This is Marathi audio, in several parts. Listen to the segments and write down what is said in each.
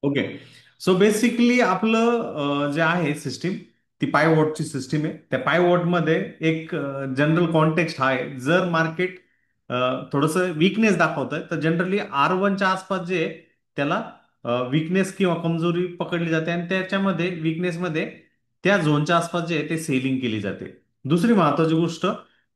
ओके. सो बेसिकली आपलं जे आहे सिस्टीम, ती पाय वॉटची सिस्टीम आहे. त्या पाय वॉटमध्ये एक जनरल कॉन्टेक्स्ट हा आहे. जर मार्केट थोडंसं विकनेस दाखवतंय तर जनरली R1च्या आसपास जे आहे त्याला विकनेस किंवा कमजोरी पकडली जाते आणि त्याच्यामध्ये विकनेसमध्ये त्या झोनच्या आसपास जे आहे ते सेलिंग केली जाते. दुसरी महत्वाची गोष्ट,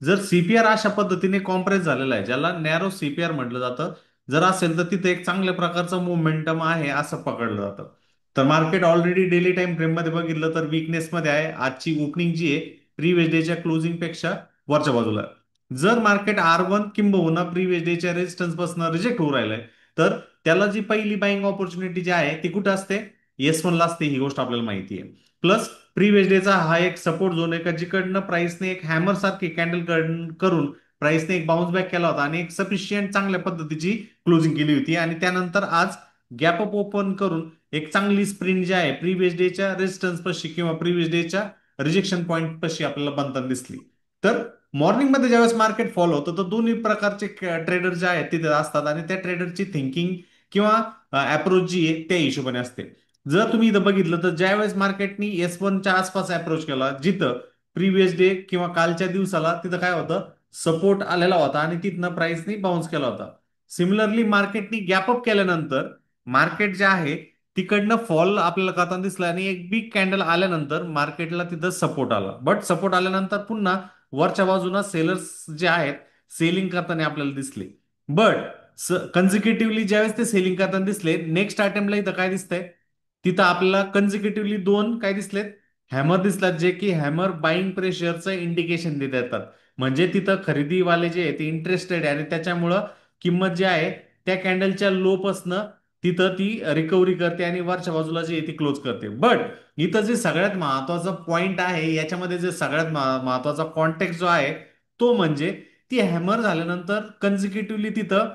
जर सीपीआर अशा पद्धतीने कॉम्प्रेस झालेला आहे, ज्याला नॅरो सीपीआर म्हटलं जातं, जर असेल तर तिथे एक चांगल्या प्रकारचं मोमेंटम आहे असं पकडलं जातं. तर market already daily time frame मध्ये बघितलं तर weakness मध्ये आहे. आजची ओपनिंग जी आहे प्रिव्हियस डेच्या क्लोजिंग पेक्षा वरच्या बाजूला आहे. जर मार्केट R1 किंबहुना प्रिव्हियस डेच्या रेजिस्टन्स पासून रिजेक्ट होऊ राहिलंय, तर त्याला जी पहिली बाईंग ऑपॉर्च्युनिटी जी आहे ती कुठं असते? S1 ला असते. ही गोष्ट आपल्याला माहिती आहे. प्लस प्रिव्हियस डेचा हा एक सपोर्ट झोन आहे का जिकडनं प्राइसने एक हॅमर सारखी कॅन्डल करून प्राइसने एक बाउन्स बॅक केला होता आणि एक सफिशियंट चांगल्या पद्धतीची क्लोजिंग केली होती आणि त्यानंतर आज गॅप अप ओपन करून एक चांगली स्प्रिंट जी आहे प्रिव्हियस डेच्या रेजिस्टन्स पाशी किंवा प्रिव्हियस डेच्या रिजेक्शन पॉईंट पाशी आपल्याला बनताना दिसली. तर मॉर्निंग मध्ये ज्यावेळेस मार्केट फॉलो होतं तर दोन्ही प्रकारचे ट्रेडर जे आहेत तिथे असतात आणि त्या ट्रेडरची थिंकिंग किंवा अप्रोच जी आहे त्या हिशोबाने असते. जर तुम्ही इथं बघितलं तर ज्यावेळेस मार्केटनी S1च्या आसपास अप्रोच केला, जिथं प्रिव्हियस डे किंवा कालच्या दिवसाला तिथं काय होतं, सपोर्ट आलेला होता आणि तिथनं प्राइसनी बाउन्स केला होता. सिमिलरली मार्केटनी गॅप अप केल्यानंतर मार्केट जे आहे तिकडनं फॉल आपल्याला करताना दिसला आणि एक बिग कॅन्डल आल्यानंतर मार्केटला तिथं सपोर्ट आला. बट सपोर्ट आल्यानंतर पुन्हा वरच्या बाजूला सेलर्स जे आहेत सेलिंग करताना आपल्याला दिसले. बट कन्झिक्युटिव्हली ज्यावेळेस ते सेलिंग करताना दिसले, नेक्स्ट अटेम्प्टला इथं काय दिसतंय, तिथं आपल्याला कन्झिक्युटिव्हली दोन काय दिसलेत, हॅमर दिसतात, जे की हॅमर बाईंग प्रेशरचं इंडिकेशन देत येतात. म्हणजे तिथं खरेदीवाले जे आहे ते इंटरेस्टेड आहे आणि त्याच्यामुळं किंमत जी आहे त्या कॅन्डलच्या लो पासनं तिथं ती रिकव्हरी करते आणि वरच्या बाजूला जी आहे ती क्लोज करते. बट इथं जे सगळ्यात महत्वाचा पॉइंट आहे, याच्यामध्ये जे सगळ्यात महत्वाचा कॉन्टेक्स्ट जो आहे तो म्हणजे ती हॅमर झाल्यानंतर कन्झिक्युटिव्हली तिथं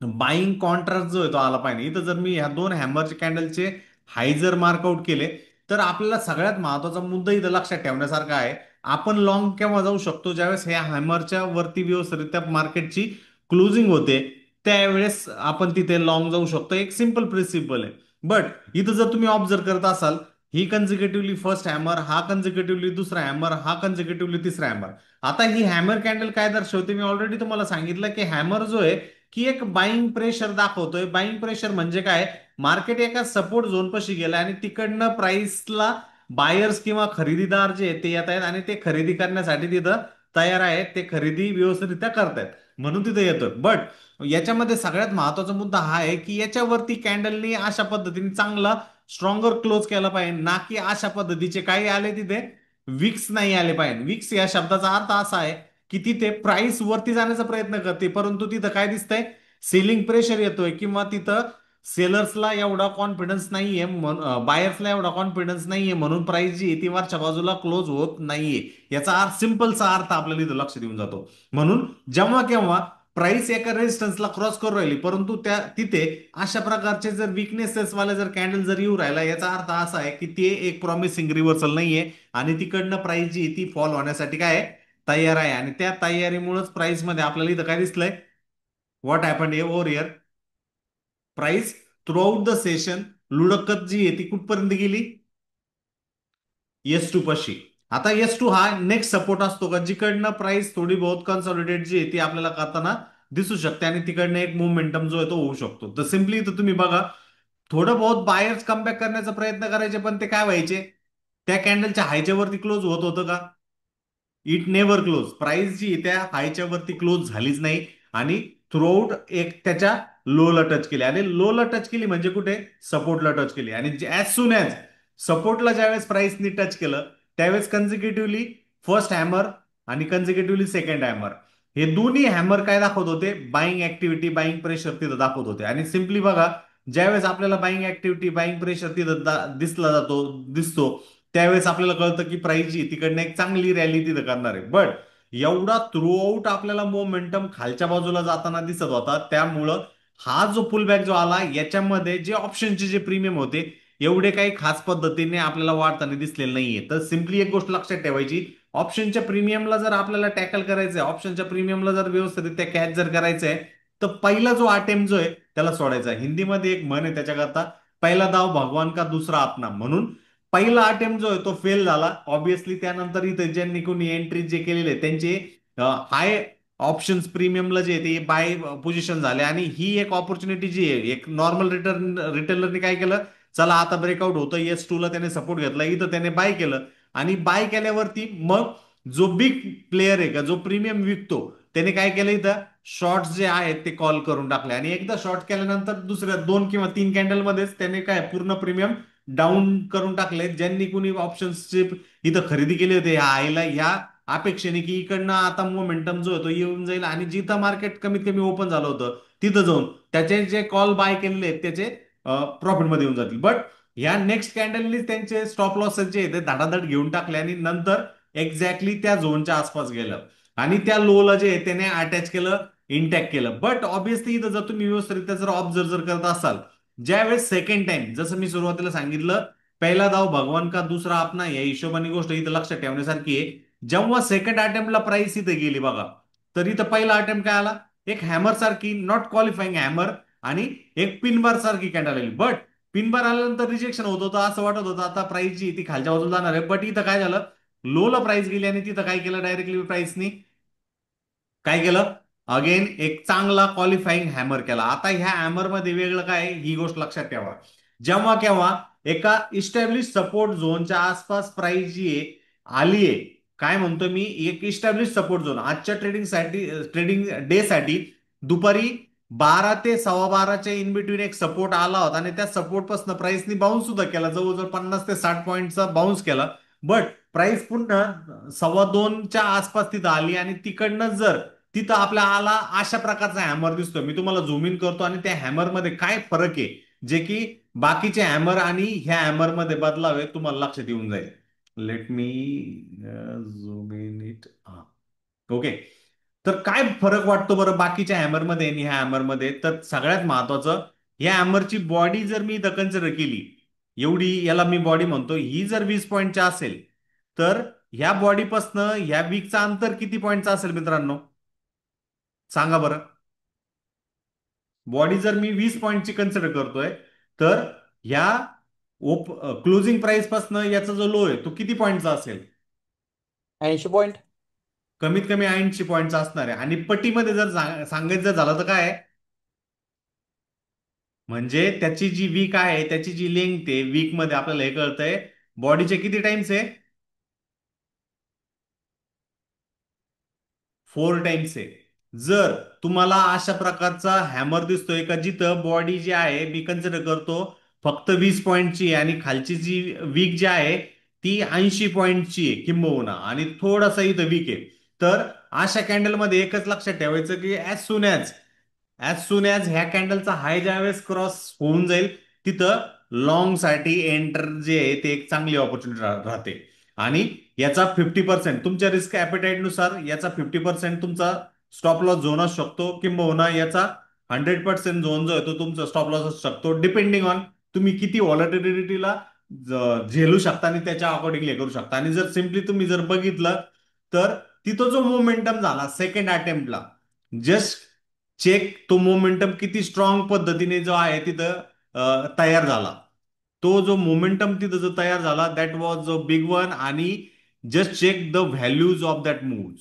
बाईंग कॉन्ट्रास्ट जो आहे तो आला पाहिजे. इथं जर मी ह्या दोन हॅमरचे कॅन्डलचे हाय जर मार्कआउट केले तर आपल्याला सगळ्यात महत्वाचा मुद्दा इथं लक्षात ठेवण्यासारखा आहे. आपण लॉंग केव्हा जाऊ शकतो? ज्यावेळेस ह्या हॅमरच्या वरती व्यवस्थितरित्या मार्केटची क्लोजिंग होते त्यावेळेस आपण तिथे लॉंग जाऊ शकतो. एक सिंपल प्रिन्सिपल आहे. बट इथं जर तुम्ही ऑब्झर्व करत असाल, ही कन्झिक्युटिव्हली फर्स्ट हॅमर, हा कन्झिक्युटिव्हली दुसरा हॅमर, हा कन्झिक्युटिव्हली तिसरा हॅमर. आता ही हॅमर कॅन्डल काय दर्शवते? मी ऑलरेडी तुम्हाला सांगितलं की हॅमर जो आहे की एक बाईंग प्रेशर दाखवतोय. बाईंग प्रेशर म्हणजे काय? मार्केट एका सपोर्ट झोन पाशी गेलं आणि तिकडनं प्राइसला बायर्स किंवा खरेदीदार जे आहेत ते येत आहेत आणि ते खरेदी करण्यासाठी तिथं तयार आहेत. ते खरेदी व्यवस्थितरित्या करतायत म्हणून तिथे येतोय. बट याच्यामध्ये सगळ्यात महत्वाचा मुद्दा हा आहे की याच्यावरती कॅन्डलनी अशा पद्धतीने चांगला स्ट्रॉंगर क्लोज केला पाहिजे, ना की अशा पद्धतीचे काही आले तिथे विक्स नाही आले पाहिजे. विक्स या शब्दाचा अर्थ असा आहे की तिथे प्राइस वरती जाण्याचा प्रयत्न करते परंतु तिथं काय दिसतंय, सेलिंग प्रेशर येतोय किंवा तिथं सेलर्सला एवढा कॉन्फिडन्स नाहीये, बायर्सला एवढा कॉन्फिडन्स नाहीये म्हणून प्राइस जी आहे ती वरच्या बाजूला क्लोज होत नाहीये. याचा अर्थ, सिंपलचा अर्थ आपल्याला इथं लक्ष देऊन जातो. म्हणून जेव्हा केव्हा प्राइस एका रेजिस्टन्सला क्रॉस करू राहिली परंतु त्या तिथे अशा प्रकारचे जर विकनेसेस वाले जर कॅन्डल जर येऊ राहिला, याचा अर्थ असा आहे की ते एक प्रॉमिसिंग रिव्हर्सल नाहीये आणि तिकडनं प्राइस जी आहे ती फॉल होण्यासाठी काय आहे, तयार आहे. आणि त्या तयारीमुळेच प्राइस मध्ये आपल्याला इथं काय दिसलंय, what happened over here, price throughout the session लुडकत जी आहे ती कुठपर्यंत गेली, S2 पाशी. आता S2 हा नेक्स्ट सपोर्ट असतो का जिकडनं प्राइस थोडी बहुत कन्सॉलिडेट जी आहे ती आपल्याला करताना दिसू शकते आणि तिकडनं एक मोमेंटम जो आहे तो होऊ शकतो. तर सिम्पली इथं तुम्ही बघा, थोडं बहुत बायर्स कमबॅक करण्याचा प्रयत्न करायचे पण ते काय व्हायचे, त्या कॅन्डलच्या हायच्या वरती क्लोज होत होतं का? It never close. प्राइस जी त्या हायच्या वरती क्लोज झालीच नाही आणि थ्रूआउट एक त्याच्या लोला टच केली आणि लोला टच केली म्हणजे कुठे, सपोर्टला टच केली. आणि ऍज सुन ऍज सपोर्टला ज्यावेळेस प्राइसनी टच केलं त्यावेळेस कन्झिक्युटिव्हली फर्स्ट हॅमर आणि कन्झिक्युटिव्हली सेकंड हॅमर, हे दोन्ही हॅमर काय दाखवत होते, बाईंग ऍक्टिव्हिटी, बाईंग प्रेशर तिथं दाखवत होते. आणि सिम्पली बघा, ज्यावेळेस आपल्याला बाईंग ऍक्टिव्हिटी, बाईंग प्रेशर तिथं दिसला जातो, दिसतो, त्यावेळेस आपल्याला कळतं की प्राइस जी तिकडनं एक चांगली रॅली तिथं करणार आहे. बट एवढा थ्रू आउट आपल्याला मोमेंटम खालच्या बाजूला जाताना दिसत होता. त्यामुळं हा जो पुलबॅक जो आला याच्यामध्ये जे ऑप्शनचे जे प्रीमियम होते एवढे काही खास पद्धतीने आपल्याला वाढताना दिसलेले नाहीये. तर सिम्पली एक गोष्ट लक्षात ठेवायची, ऑप्शनच्या प्रीमियमला जर आपल्याला टॅकल करायचंय, ऑप्शनच्या प्रीमियमला जर व्यवस्थितरित्या कॅच जर करायचंय, तर पहिला जो अटेम्प्ट जो आहे त्याला सोडायचा आहे. हिंदीमध्ये एक म्हण आहे त्याच्याकरता, पहिला दाव भगवान का दुसरा अपना, म्हणून पहिला अटेम्प्ट जो आहे तो फेल झाला ऑब्विसली. त्यानंतर इथे ज्यांनी कोणी एंट्री जे केलेले त्यांचे हाय ऑप्शन्स प्रीमियमला जे आहे ते बाय पोझिशन झाले, आणि ही एक ऑपॉर्च्युनिटी जी आहे, एक नॉर्मल रिटेलरने काय केलं, चला आता ब्रेकआउट होतं, S2 ला त्याने सपोर्ट घेतला, इथं त्याने बाय केलं. आणि बाय केल्यावरती मग जो बिग प्लेयर आहे का, जो प्रीमियम विकतो, त्याने काय केलं, इथं शॉर्ट्स जे आहेत ते कॉल करून टाकले, आणि एकदा शॉर्ट केल्यानंतर दुसऱ्या 2 किंवा 3 कॅन्डल मध्येच त्याने काय पूर्ण प्रीमियम डाऊन करून टाकले. ज्यांनी कुणी ऑप्शन्सचे इथं खरेदी केली होती ह्या आईला, ह्या अपेक्षेने की इकडनं आता मोमेंटम जो होतो येऊन जाईल, आणि जिथं मार्केट कमीत कमी ओपन झालं होतं तिथं जाऊन त्याचे जे कॉल बाय केलेले आहेत त्याचे प्रॉफिटमध्ये येऊन जातील. बट ह्या नेक्स्ट कॅन्डलनी त्यांचे स्टॉप लॉस जे आहे ते धडाधड घेऊन टाकले, आणि नंतर एक्झॅक्टली त्या झोनच्या आसपास गेलं, आणि त्या लोला जे आहे त्याने अटॅच केलं, इंटॅक्ट केलं. बट ऑब्व्हियसली इथं जर तुम्ही व्यवस्थित जर ऑब्झर्व जर करत असाल, ज्यावेळेस सेकंड टाइम, जसं मी सुरुवातीला सांगितलं, पहिला दाव भगवान का दुसरा अपना, या हिशोबाने गोष्ट इथं लक्षात ठेवण्यासारखी आहे. जेव्हा सेकंड अटेम्प्टला प्राइस इथे गेली बघा, तर इथं पहिला अटेम्प्ट काय आला, एक हॅमर सारखी नॉट क्वालिफाईंग हॅमर, आणि एक पिनबार सारखी कॅन्डल आली. बट पिनबार आल्यानंतर रिजेक्शन होत होतं, असं वाटत होतं आता प्राइस जी ती खालच्या बाजूला जाणार आहे. बट इथं काय झालं, लोला प्राइस गेली, आणि तिथं काय केलं डायरेक्टली प्राइसनी, काय केलं, अगेन एक चांगला क्वालिफाईंग हॅमर केला. आता ह्या हॅमर मध्ये वेगळं काय आहे, ही गोष्ट लक्षात ठेवा. जेव्हा केव्हा एका इस्टॅब्लिश सपोर्ट झोनच्या आसपास प्राइस जी आहे आली आहे, काय म्हणतो मी, एक इस्टॅब्लिश सपोर्ट झोन आजच्या ट्रेडिंग डे साठी दुपारी 12 ते 12:15च्या इन बिटवीन एक सपोर्ट आला होता, आणि त्या सपोर्ट पासून प्राइसनी बाउन्स सुद्धा केला, जवळजवळ 50 ते 60 पॉईंटचा बाउन्स केला. बट प्राइस पुन्हा 2:15च्या आसपास तिथं आली, आणि तिकडनं जर तिथं आपल्या आला अशा प्रकारचा हॅमर दिसतोय. मी तुम्हाला झूम इन करतो, आणि त्या हॅमर मध्ये काय फरक आहे जे की बाकीचे हॅमर आणि ह्या हॅमर मध्ये बदलावे तुम्हाला लक्षात येऊन जाईल. Let me zoom in it. Okay. तर काय फरक वाटतो बरं बाकीच्या हॅमरमध्ये आणि ह्या हॅमरमध्ये, तर सगळ्यात महत्वाचं, या हॅमरची बॉडी जर मी इथं कन्सिडर केली, एवढी याला मी बॉडी म्हणतो, ही जर 20 पॉईंटच्या असेल, तर ह्या बॉडीपासनं ह्या वीकचा अंतर किती पॉईंटचा असेल मित्रांनो, सांगा बरं. बॉडी जर मी 20 पॉईंटची कन्सिडर करतोय, तर ह्या क्लोजिंग प्राइस पासनं याचा जो लो आहे तो किती पॉईंटचा असेल, 80 पॉईंट. कमीत कमी 80 पॉईंटचा असणार आहे. आणि पटीमध्ये जर सांगायचं जर झालं तर काय आहे, म्हणजे त्याची जी वीक आहे त्याची जी लेंथ आहे वीक मध्ये आपल्याला हे कळतंय, बॉडीचे किती टाइम्स आहे, 4 टाइम्स आहे. जर तुम्हाला अशा प्रकारचा हॅमर दिसतोय का जिथं बॉडी जी आहे मी कन्सिडर करतो फक्त 20 पॉईंटची आहे, आणि खालची जी वीक जी आहे ती 80 पॉईंटची आहे किंबहुना, आणि थोडासा इथं वीक आहे, तर अशा कॅन्डलमध्ये एकच लक्षात ठेवायचं की ऍज सुन ऍज ह्या कॅन्डलचा हाय ज्यावेळेस क्रॉस होऊन जाईल, तिथं लॉंग साठी एंटर जे आहे ते एक चांगली ऑपॉर्च्युनिटी राहते. आणि याचा 50% तुमच्या रिस्क ऍपेटाईट नुसार याचा 50% तुमचा स्टॉप लॉस झोन असू शकतो, किंबहुना याचा 100% झोन जो आहे तो तुमचा स्टॉप लॉस असू शकतो, डिपेंडिंग ऑन तुम्ही किती व्हॉलॅटिलिटीला झेलू शकता आणि त्याच्या अकॉर्डिंगली करू शकता. आणि जर सिम्पली तुम्ही जर बघितलं, तर तिथं जो मोमेंटम झाला सेकंड अटेम्प्टला, जस्ट चेक तो मोमेंटम किती स्ट्रॉंग पद्धतीने जो आहे तिथं तयार झाला. तो जो मोमेंटम तिथं जो तयार झाला that was a big one. आणि just check the values of that move.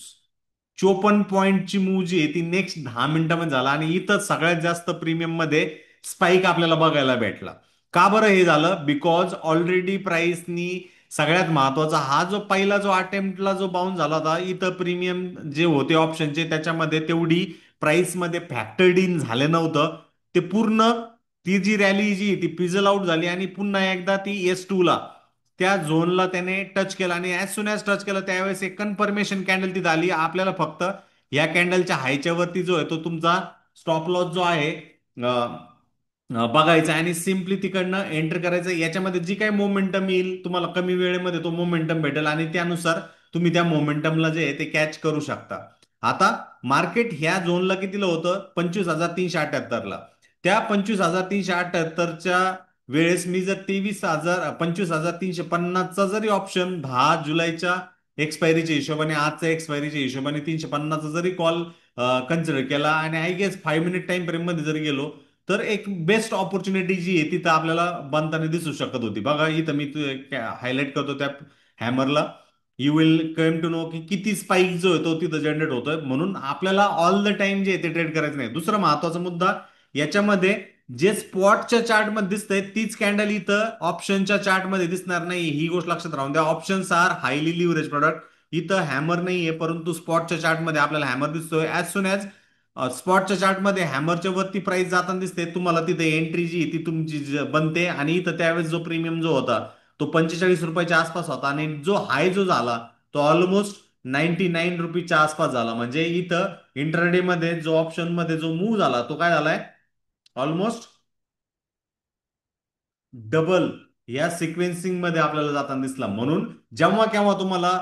54 पॉईंटची मूव जी आहे ती नेक्स्ट 10 मिनिटांमध्ये झाला, आणि इथं सगळ्यात जास्त प्रीमियम मध्ये स्पाइक आपल्याला बघायला भेटला. का बरं हे झालं, बिकॉज ऑलरेडी प्राइसनी सगळ्यात महत्वाचा हा जो पहिला जो अटेम्प्टला जो बाउन्स झाला होता, इथं प्रीमियम जे होते ऑप्शनचे त्याच्यामध्ये तेवढी प्राइस मध्ये फॅक्टर्ड इन झाले नव्हतं. ते पूर्ण ती जी रॅली जी ती पिझल आउट झाली, आणि पुन्हा एकदा ती S2 ला त्या झोनला त्याने टच केला, आणि ऍज सुन ऍज टच केला त्यावेळेस एक कन्फर्मेशन कॅन्डल तिथं आली. आपल्याला फक्त या कॅन्डलच्या हायच्या वरती जो आहे तो तुमचा स्टॉप लॉस जो आहे बघायचा, आणि सिम्पली तिकडनं एंटर करायचं. याच्यामध्ये जी काही मोमेंटम येईल तुम्हाला कमी वेळेमध्ये तो मोमेंटम भेटेल, आणि त्यानुसार तुम्ही त्या मोमेंटमला जे आहे ते कॅच करू शकता. आता मार्केट ह्या झोनला कितीला होतं, 25,378ला. त्या 25,378च्या वेळेस मी जर 25,350चा जरी ऑप्शन 10 जुलैच्या एक्सपायरीच्या हिशोबाने, आजच्या एक्सपायरीच्या हिशोबाने 350चा जरी कॉल कन्सिडर केला, आणि I guess 5 minute time frame मध्ये जर गेलो, तर एक बेस्ट ऑपॉर्च्युनिटी जी आहे तिथं आपल्याला बनताना दिसू शकत होती. बघा इथं मी हायलाईट करतो त्या हॅमरला. You will come to know की किती स्पाइक जो आहे तो तिथं जनरेट होतोय. म्हणून आपल्याला ऑल द टाइम जे आहे ते ट्रेड करायचं नाही. दुसरा महत्वाचा मुद्दा याच्यामध्ये, जे स्पॉटच्या चार्टमध्ये दिसतंय तीच कॅन्डल इथं ऑप्शनच्या चार्टमध्ये दिसणार नाही. ही गोष्ट लक्षात राहून द्या. Options are highly leverage product. इथं हॅमर नाहीये, परंतु स्पॉटच्या चार्टमध्ये आपल्याला हॅमर दिसतोय. ऍज सुन ऍज स्पॉटच्या चार्टमध्ये हॅमरच्या वरती प्राइस जाताना दिसते, तुम्हाला तिथे एंट्री जी ती तुमची बनते. आणि इथं त्यावेळेस जो प्रीमियम जो होता तो 45 रुपयाच्या आसपास होता, आणि जो हाय जो झाला तो ऑलमोस्ट 99 रुपीच्या आसपास झाला. म्हणजे इथं इंट्राडे मध्ये जो ऑप्शन मध्ये जो मूव झाला तो काय झालाय, ऑलमोस्ट डबल या सिक्वेन्सिंग मध्ये आपल्याला जाताना दिसला. म्हणून जेव्हा केव्हा तुम्हाला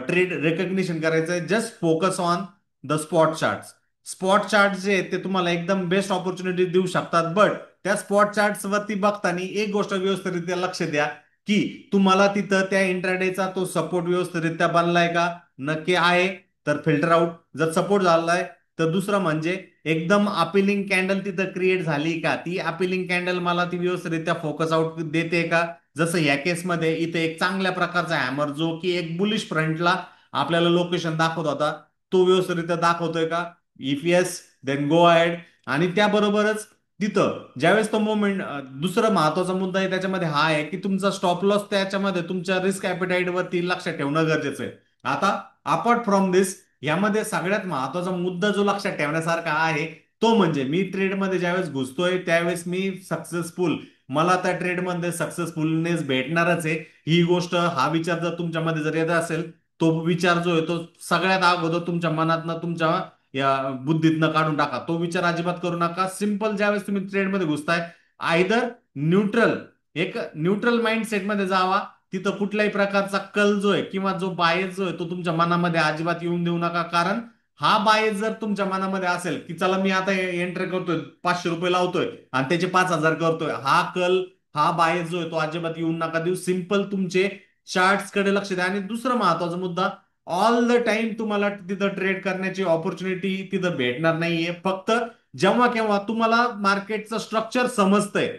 ट्रेड रेकग्निशन करायचं आहे, just focus on the spot chart. Spot chart जे आहेत ते तुम्हाला एकदम बेस्ट ऑपॉर्च्युनिटी देऊ शकतात. बट त्या स्पॉट चार्ट वरती बघताना एक गोष्ट व्यवस्थितरित्या लक्ष द्या, की तुम्हाला तिथं त्या इंट्राडेचा तो सपोर्ट व्यवस्थितरित्या बनलाय का. नक्की आहे तर फिल्टर आउट. जर सपोर्ट झालाय तर दुसरं म्हणजे एकदम अपिलिंग कॅन्डल तिथं क्रिएट झाली का, ती अपिलिंग कॅन्डल मला ती व्यवस्थितरित्या फोकस आउट देते का. जसं या केसमध्ये इथे एक चांगल्या प्रकारचा हॅमर जो की एक बुलिश फ्रंटला आपल्याला लोकेशन दाखवत होता, तो व्यवस्थितरित्या दाखवतोय का. If yes then go ahead. आणि त्याबरोबरच तिथं ज्यावेळेस तो मोमेंट, दुसरा महत्वाचा मुद्दा आहे त्याच्यामध्ये हा आहे की तुमचा स्टॉप लॉस त्याच्यामध्ये तुमच्या रिस्क ॲपेटाईट वरती लक्षात ठेवणं गरजेचं आहे. आता अपार्ट फ्रॉम दिस, यामध्ये सगळ्यात महत्वाचा मुद्दा जो लक्षात ठेवण्यासारखा आहे तो म्हणजे, मी ट्रेडमध्ये ज्यावेळेस घुसतोय त्यावेळेस मी सक्सेसफुल, मला त्या ट्रेडमध्ये सक्सेसफुलनेस भेटणारच आहे. ही गोष्ट, हा विचार जर तुमच्यामध्ये जर येत असेल, तो विचार जो आहे तो सगळ्यात अगोदर तुमच्या मनातनं, तुमच्या या बुद्धीतनं काढून टाका. तो विचार अजिबात करू नका. सिंपल, ज्यावेळेस तुम्ही ट्रेडमध्ये घुसताय, आयदर न्यूट्रल, एक न्यूट्रल माइंड सेटमध्ये जावा. तिथं कुठल्याही प्रकारचा कल जो आहे किंवा जो बायस जो आहे तो तुमच्या मनामध्ये अजिबात येऊन देऊ नका. कारण हा बायस जर तुमच्या मनामध्ये असेल की चला मी आता एंटर करतोय, 500 रुपये लावतोय आणि त्याचे 5,000 करतोय, हा कल, हा बायस जो आहे तो अजिबात येऊन नका देऊ. सिंपल तुमचे चार्ट्स कडे लक्ष द्या. आणि दुसरा महत्वाचा मुद्दा, ऑल द टाइम तुम्हाला तिथं ट्रेड करण्याची ऑपॉर्च्युनिटी तिथं भेटणार नाहीये. फक्त जेव्हा केव्हा तुम्हाला मार्केटचं स्ट्रक्चर समजतंय,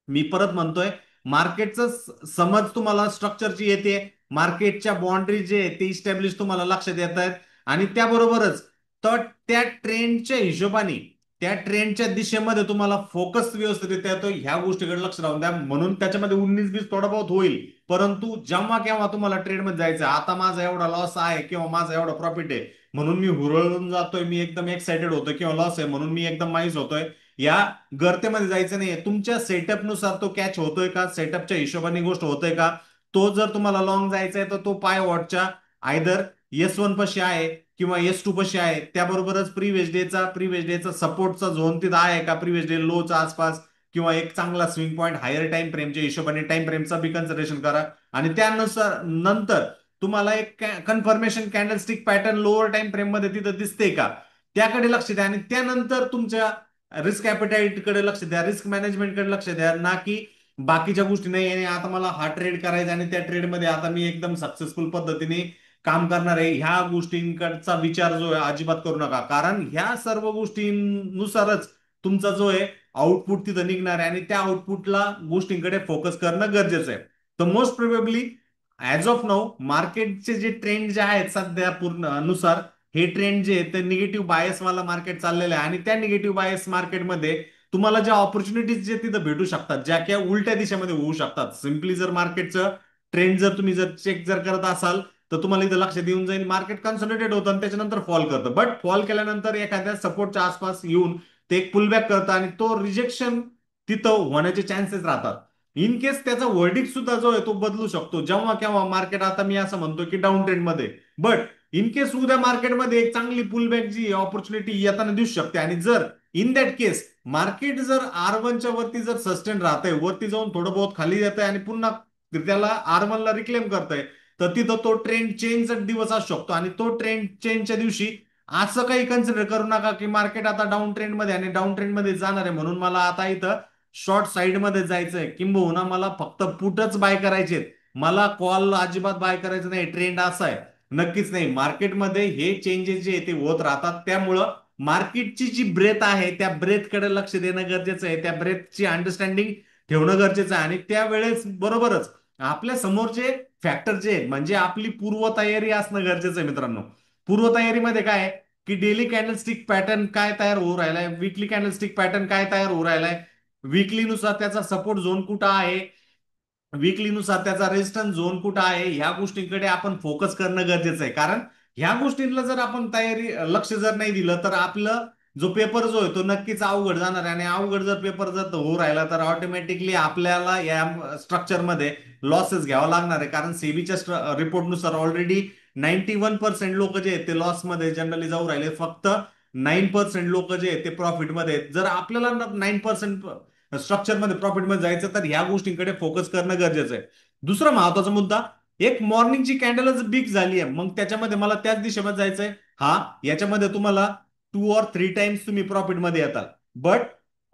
मी परत म्हणतोय, मार्केटचं समज तुम्हाला स्ट्रक्चरची येते, मार्केटच्या बाउंड्री जे आहे ते इस्टॅब्लिश तुम्हाला लक्षात येत आहेत. आणि त्याबरोबरच तर त्या ट्रेंडच्या हिशोबाने, त्या ट्रेंडच्या दिशेमध्ये तुम्हाला फोकस व्यवस्थित येतो. ह्या गोष्टीकडे लक्ष राहून द्या. म्हणून त्याच्यामध्ये 19-20 थोडा बहुत होईल, परंतु जेव्हा केव्हा तुम्हाला ट्रेडमध्ये जायचं, आता माझा एवढा लॉस आहे किंवा माझा एवढा प्रॉफिट आहे म्हणून मी हुरळून जातोय, मी एकदम एक्साइटेड होतोय, किंवा लॉस आहे म्हणून मी एकदम मायूस होतोय, या गर्तेमध्ये जायचं नाहीये. तुमच्या सेटअपनुसार तो कॅच होतोय का, सेटअपच्या हिशोबाने गोष्ट होतोय का. तो जर तुम्हाला लॉंग जायचा आहे तर तो पाय वॉटच्या आयदर S1 पशी आहे किंवा S2 पशी आहे. त्याबरोबरच प्रिव्हियस डेचा सपोर्टचा झोन तिथं आहे का, प्रिव्हियस डे लोचा आसपास, किंवा एक चांगला स्विंग पॉईंट हायर टाइम फ्रेमच्या हिशोबाने टाइम फ्रेमचा बी कन्सिडरेशन करा. आणि त्यानुसार नंतर तुम्हाला एक confirmation candlestick pattern lower time frame मध्ये तिथं दिसते का, त्याकडे लक्ष द्या. आणि त्यानंतर तुमच्या रिस्क ॲपेटाईट कडे लक्ष द्या, रिस्क मॅनेजमेंट कडे लक्ष द्या. ना की बाकीच्या गोष्टी नाही, आणि आता मला हा ट्रेड करायचा आणि त्या ट्रेडमध्ये आता मी एकदम सक्सेसफुल पद्धतीने काम करणार आहे, ह्या गोष्टींकडचा विचार जो आहे अजिबात करू नका. कारण ह्या सर्व गोष्टींनुसारच तुमचा जो आहे आउटपुट तिथं निघणार आहे, आणि त्या आउटपुटला गोष्टींकडे फोकस करणं गरजेचं आहे. तर most probably as of now मार्केटचे जे ट्रेंड जे आहेत सध्या पूर्ण नुसार, हे ट्रेंड जे आहेत ते निगेटिव्ह बायस वाला मार्केट चाललेलं आहे. आणि त्या निगेटिव्ह बायस मार्केटमध्ये तुम्हाला ज्या ऑपॉर्च्युनिटीज जे तिथं भेटू शकतात, ज्या की उलट्या दिशेमध्ये होऊ शकतात. सिम्पली जर मार्केटचं ट्रेंड जर तुम्ही जर चेक जर करत असाल तर तुम्हाला इथं लक्षात येऊन जाईल, मार्केट कन्सोलिडेट होतं आणि त्याच्यानंतर फॉल करतं. बट फॉल केल्यानंतर एखाद्या सपोर्टच्या आसपास येऊन ते एक पुलबॅक करतं, आणि तो रिजेक्शन तिथं होण्याचे चान्सेस राहतात. इन केस त्याचा वर्डिक सुद्धा जो आहे तो बदलू शकतो जेव्हा केव्हा मार्केट, आता मी असं म्हणतो की डाऊन ट्रेंड मध्ये, बट इन केस उद्या मार्केटमध्ये एक चांगली पुलबॅक जी ऑपॉर्च्युनिटी येताना दिसू शकते. आणि जर इन दॅट केस मार्केट जर R1च्या वरती जर सस्टेन राहतंय, वरती जाऊन थोडं बहुत खाली येत आहे आणि पुन्हा त्याला R1 ला रिक्लेम करतंय, तर तिथं तो ट्रेंड चेंजचा दिवस असू शकतो. आणि तो ट्रेंड चेंजच्या दिवशी असं काही कन्सिडर करू नका की मार्केट आता डाऊन ट्रेंड मध्ये आणि डाऊन ट्रेंड मध्ये जाणार आहे म्हणून मला आता इथं शॉर्ट साईड मध्ये जायचंय, किंबहुना मला फक्त पुटच बाय करायचे, मला कॉल अजिबात बाय करायचं नाही, ट्रेंड असा आहे. नक्कीच नाही. मार्केटमध्ये हे चेंजेस जे ते होत राहतात, त्यामुळं मार्केटची जी ब्रेथ आहे त्या ब्रेथकडे लक्ष देणं गरजेचं आहे, त्या ब्रेथची अंडरस्टँडिंग ठेवणं गरजेचं आहे. आणि त्यावेळेस बरोबरच आपल्या समोरचे फॅक्टर जे आहेत म्हणजे आपली पूर्वतयारी असणं गरजेचं आहे मित्रांनो. पूर्वतयारीमध्ये काय आहे की डेली कॅन्डलस्टिक पॅटर्न काय तयार होऊ राहिलाय, वीकली कॅन्डलस्टिक पॅटर्न काय तयार होऊ राहिलाय, वीकली नुसार त्याचा सपोर्ट झोन कुठं आहे, वीकली नुसार त्याचा रेजिस्टन्स झोन कुठं आहे, ह्या गोष्टींकडे आपण फोकस करणं गरजेचं आहे. कारण ह्या गोष्टींना जर आपण तयारी लक्ष जर नाही दिलं तर आपलं जो पेपर जो आहे तो नक्कीच अवघड जाणार आहे. आणि अवघड जर पेपर जर होऊ राहिला तर ऑटोमॅटिकली आपल्याला या स्ट्रक्चरमध्ये लॉसेस घ्यावा लागणार आहे. कारण सेबीच्या रिपोर्टनुसार ऑलरेडी 91% लोक जे आहेत ते लॉसमध्ये जनरली जाऊ राहिले, फक्त 9% लोक जे आहेत ते प्रॉफिटमध्ये आहेत. जर आपल्याला 9% स्ट्रक्चरमध्ये प्रॉफिटमध्ये जायचं तर ह्या गोष्टींकडे फोकस करणं गरजेचं आहे. दुसरा महत्वाचा मुद्दा, एक मॉर्निंगची कॅन्डलच बिग झाली आहे, मग त्याच्यामध्ये मला त्याच दिशेमध्ये जायचंय. हा, याच्यामध्ये तुम्हाला 2 or 3 टाइम्स तुम्ही प्रॉफिटमध्ये येतात, बट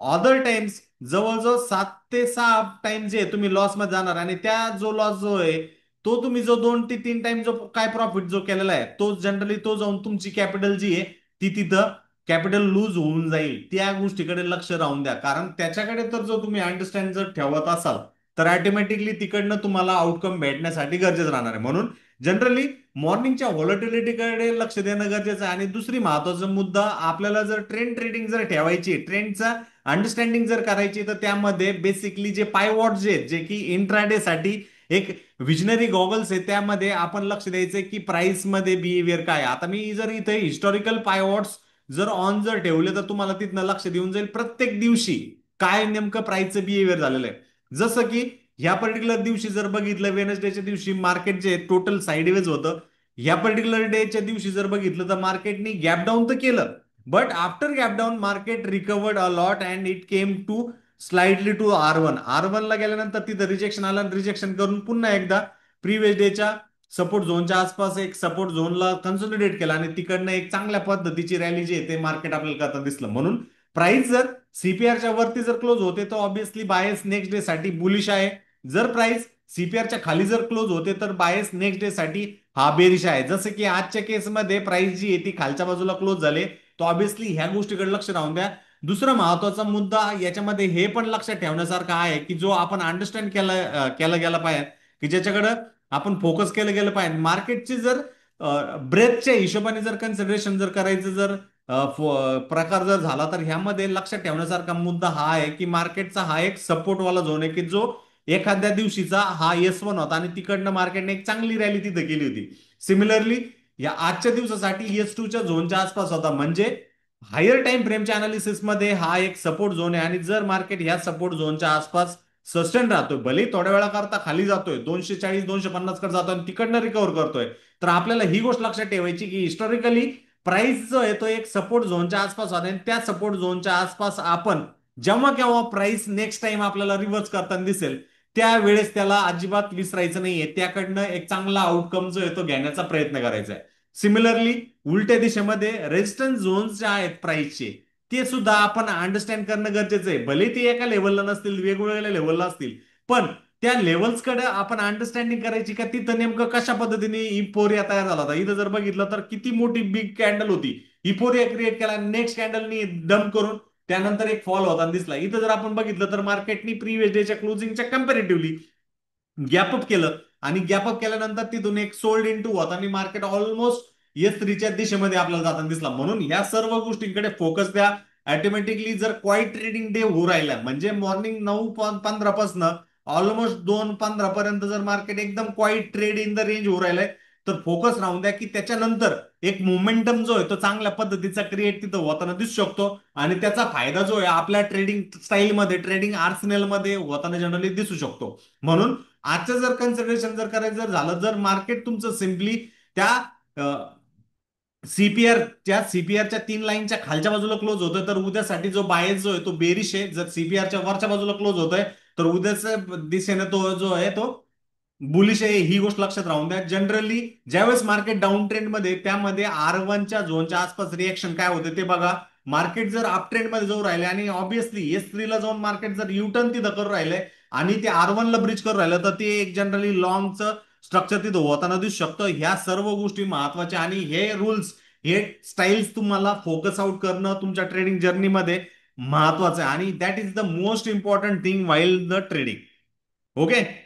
अदर टाइम्स जवळजवळ 7 ते 6 टाइम्स जे तुम्ही लॉस मध्ये जाणार. आणि त्या जो लॉस जो आहे तो तुम्ही जो 2 ते 3 टाइम जो काय प्रॉफिट जो केलेला आहे तो जनरली तो जाऊन तुमची कॅपिटल जी आहे ती तिथं कॅपिटल लूज होऊन जाईल. त्या गोष्टीकडे लक्ष राहून द्या, कारण त्याच्याकडे तर जो तुम्ही अंडरस्टँड जर ठेवत असाल तर ऑटोमॅटिकली तिकडनं तुम्हाला आउटकम भेटण्यासाठी गरजेचं राहणार आहे. म्हणून जनरली मॉर्निंगच्या व्हॉलटिलिटीकडे लक्ष देणं गरजेचं आहे. आणि दुसरी महत्वाचा मुद्दा, आपल्याला जर ट्रेंड ट्रेडिंग जर ठेवायची, ट्रेंडचा अंडरस्टँडिंग जर करायची, तर त्यामध्ये बेसिकली जे पायवॉट जे आहेत जे की इंट्राडे साठी एक विजनरी गॉगल्स आहे, त्यामध्ये आपण लक्ष द्यायचंय की प्राइस मध्ये बिहेवियर काय आहे. आता मी जर इथे हिस्टॉरिकल पायवॉट्स जर ऑन जर ठेवले तर तुम्हाला तिथनं लक्ष देऊन जाईल प्रत्येक दिवशी काय नेमकं प्राइसचं बिहेवियर झालेलं आहे. जसं की ह्या पर्टिक्युलर दिवशी जर बघितलं, वेनसडेच्या दिवशी मार्केट जे टोटल साईडवेज होतं. ह्या पर्टिक्युलर डेच्या दिवशी जर बघितलं तर मार्केटनी गॅप डाऊन तर केलं, but after gap down market recovered a lot and it came to slightly to R one ला गेल्यानंतर तिथं रिजेक्शन आलं, रिजेक्शन करून पुन्हा एकदा प्रिव्हियस डेच्या सपोर्ट झोनच्या आसपास एक सपोर्ट झोनला कन्सोलिडेट केला आणि तिकडनं एक चांगल्या पद्धतीची रॅली जी आहे ते मार्केट आपल्याला करता दिसलं. म्हणून प्राइस जर सीपीआरच्या वरती जर क्लोज होते तर ऑब्व्हियसली बायस नेक्स्ट डे साठी बुलिश आहे. जर प्राइस सीपीआरच्या खाली जर क्लोज होते तर बायस नेक्स्ट डे साठी हा बेरिश आहे. जसं की आजच्या केसमध्ये प्राइस जी आहे ती खालच्या बाजूला क्लोज झाले, तर ऑब्व्हियसली ह्या गोष्टीकडे लक्ष राहून द्या. दुसरा महत्वाचा मुद्दा याच्यामध्ये हे पण लक्षात ठेवण्यासारखा आहे की जो आपण अंडरस्टँड केला गेला पाहिजे, की ज्याच्याकडे आपण फोकस केलं गेलं पाहिजे. मार्केटची जर ब्रेथच्या हिशोबाने जर कन्सिडरेशन जर करायचं जर प्रकार जर झाला तर ह्यामध्ये लक्षात ठेवण्यासारखा मुद्दा हा आहे की मार्केटचा हा एक सपोर्टवाला झोन आहे की जो एखाद्या दिवशीचा हा S1 होता आणि तिकडनं मार्केटने एक चांगली रॅली तिथं केली होती. सिमिलरली या आजच्या दिवसासाठी S2च्या झोनच्या आसपास होता, म्हणजे हायर टाइम फ्रेमच्या अनालिसिसमध्ये हा एक सपोर्ट झोन आहे. आणि जर मार्केट ह्या सपोर्ट झोनच्या आसपास सस्टेन राहतोय, भले थोड्या वेळा करता खाली जातोय 240-250 कडे जातोय आणि तिकडनं रिकव्हर करतोय, तर आपल्याला ही गोष्ट लक्षात ठेवायची की हिस्टॉरिकली प्राइस जो आहे तो एक सपोर्ट झोनच्या आसपास होता आणि त्या सपोर्ट झोनच्या आसपास आपण जेव्हा केव्हा प्राइस नेक्स्ट टाइम आपल्याला रिव्हर्स करताना दिसेल त्यावेळेस त्याला अजिबात विसरायचं नाहीये, त्याकडनं एक चांगला आउटकम जो आहे तो घेण्याचा प्रयत्न करायचा आहे. सिमिलरली उलट्या दिशेमध्ये रेजिस्टन्स झोन्स जे आहेत प्राइसचे ते सुद्धा आपण अंडरस्टँड करणं गरजेचं आहे. भले ते एका लेवलला नसतील, वेगवेगळ्या लेवलला असतील, पण त्या लेवल्सकडे आपण अंडरस्टँडिंग करायची का तिथं नेमकं कशा पद्धतीने इपोरिया तयार झाला होता. इथं जर बघितलं तर किती मोठी बिग कॅन्डल होती, इपोरिया क्रिएट केला, नेक्स्ट कॅन्डलनी डम्प करून त्यानंतर एक फॉल होताना दिसला. इथं जर आपण बघितलं तर मार्केटनी प्रिव्हियस डेच्या क्लोजिंगच्या कम्पॅरेटिव्हली गॅपअप केलं आणि गॅपअप केल्यानंतर तिथून एक सोल्ड इन टू होता आणि मार्केट ऑलमोस्ट S3च्या दिशेमध्ये आपल्याला जाताना दिसला. म्हणून या सर्व गोष्टींकडे फोकस द्या. ऑटोमॅटिकली जर क्वाईट ट्रेडिंग डे होऊ राहिला म्हणजे मॉर्निंग 9:15 पासून ऑलमोस्ट 2:15 पर्यंत जर मार्केट एकदम quite trade in the range होऊ राहिलंय तर फोकस राहून द्या की त्याच्यानंतर एक मोमेंटम जो आहे तो चांगल्या पद्धतीचा क्रिएट तिथं होताना दिसू शकतो आणि त्याचा फायदा जो आहे आपल्या ट्रेडिंग स्टाईलमध्ये, ट्रेडिंग आर्सेनलमध्ये होताना जनरली दिसू शकतो. म्हणून आजचं जर कन्सिडरेशन जर करायचं जर झालं, जर मार्केट तुमचं सिम्पली त्या सीपीआरच्या 3 लाईनच्या खालच्या बाजूला क्लोज होतोय तर उद्यासाठी जो बायस जो आहे तो बेरिश आहे. जर सीपीआरच्या वरच्या बाजूला क्लोज होतोय तर उद्याच्या दिशेने तो जो आहे तो बुलिश आहे, ही गोष्ट लक्षात राहून द्या. जनरली ज्यावेळेस मार्केट डाऊन ट्रेंड मध्ये त्यामध्ये R1च्या झोनच्या आसपास रिएक्शन काय होते ते बघा. मार्केट जर अप ट्रेंड मध्ये जाऊ राहिले आणि ऑब्व्हियसली S3 ला जाऊन मार्केट जर युटर्न तिथं करू राहिले आणि ते R1 ला ब्रिज करू राहिलं तर ते एक जनरली लॉंगचं स्ट्रक्चर तिथं होताना दिसू शकतं. ह्या सर्व गोष्टी महत्वाच्या आणि हे रूल्स हे स्टाईल्स तुम्हाला फोकस आउट करणं तुमच्या ट्रेडिंग जर्नीमध्ये महत्वाचं आहे आणि that is the most important thing while the trading. Okay.